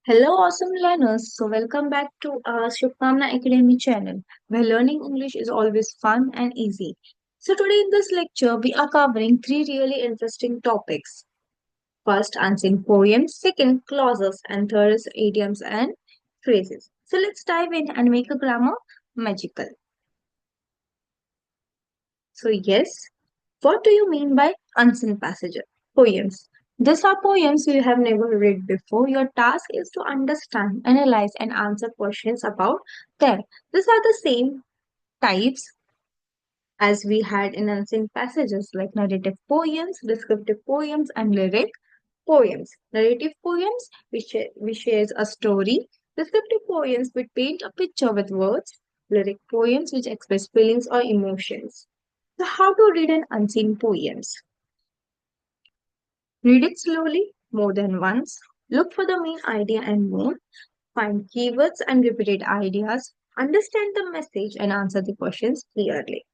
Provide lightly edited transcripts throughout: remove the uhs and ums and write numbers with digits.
Hello, awesome learners. So, welcome back to our Shubhkaamna Academy channel, where learning English is always fun and easy. So, today in this lecture, we are covering three really interesting topics. First, unseen poems, second, clauses, and third is idioms and phrases. So, let's dive in and make a grammar magical. So, yes, what do you mean by unseen passages? Poems. These are poems you have never read before. Your task is to understand, analyze, and answer questions about them. These are the same types as we had in unseen passages like narrative poems, descriptive poems, and lyric poems. Narrative poems, which shares a story. Descriptive poems, which paint a picture with words. Lyric poems, which express feelings or emotions. So, how to read an unseen poems? Read it slowly, more than once. Look for the main idea and mood. Find keywords and repeated ideas. Understand the message and answer the questions clearly.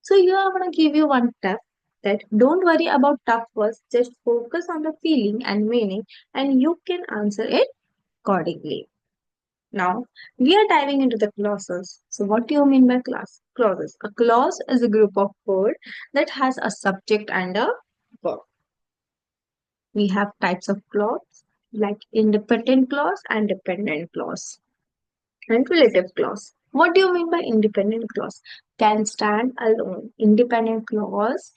So here I want to give you one tip that don't worry about tough words. Just focus on the feeling and meaning and you can answer it accordingly. Now we are diving into the clauses. So what do you mean by clauses? A clause is a group of words that has a subject and a verb. We have types of clause like independent clause and dependent clause and relative clause. What do you mean by independent clause? Can stand alone. Independent clause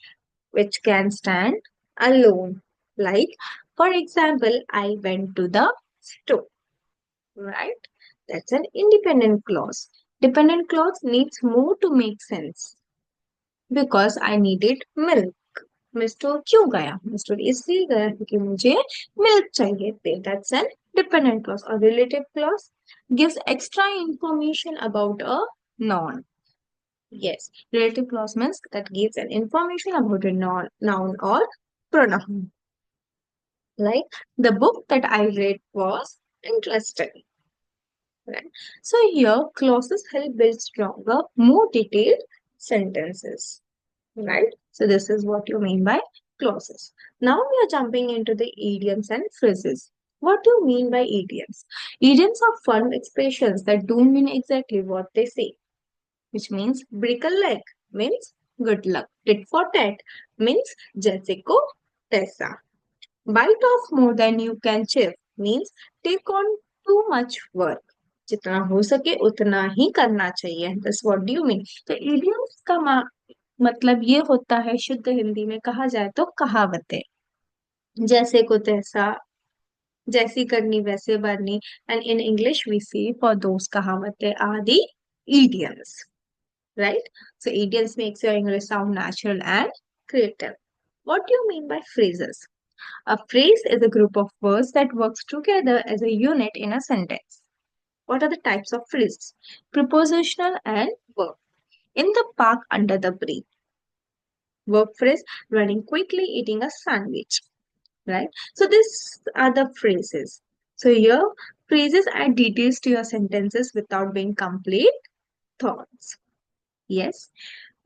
which can stand alone. Like, for example, I went to the store, right? That's an independent clause. Dependent clause needs more to make sense because I needed milk. Mister क्यों गया mister इसलिए गया क्योंकि मुझे milk चाहिए थे that's an dependent clause और relative clause gives extra information about a noun. Yes, relative clause means that gives an information about a noun or pronoun. Like the book that I read was interesting. Right. So here clauses help build stronger, more detailed sentences. Right? So this is what you mean by clauses. Now we are jumping into the idioms and phrases. What do you mean by idioms? Idioms are fun expressions that don't mean exactly what they say, which means break a leg means good luck. Tit for tat means जैसे को तैसा. Bite off more than you can chew means take on too much work. जितना हो सके उतना ही करना चाहिए. That's what do you mean? तो idioms का मतलब ये होता है शुद्ध हिंदी में कहा जाए तो कहावतें जैसे को तैसा जैसी करनी वैसे भरनी and in English we see for those कहावतें are the idioms, right? So idioms makes your English sound natural and creative. What do you mean by phrases? A phrase is a group of words that works together as a unit in a sentence. What are the types of phrases? Prepositional and verb. In the park under the bridge. Verb phrase running quickly eating a sandwich. Right? So these are the phrases. So here phrases add details to your sentences without being complete thoughts. Yes.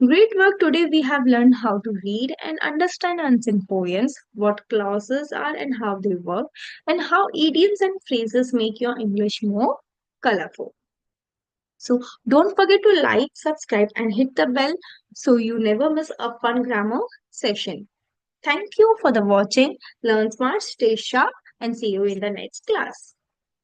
Great work. Today we have learned how to read and understand unseen poems, what clauses are and how they work, and how idioms and phrases make your English more colorful. So don't forget to like, subscribe, and hit the bell so you never miss a fun grammar session. Thank you for the watching. Learn smart, stay sharp, and see you in the next class.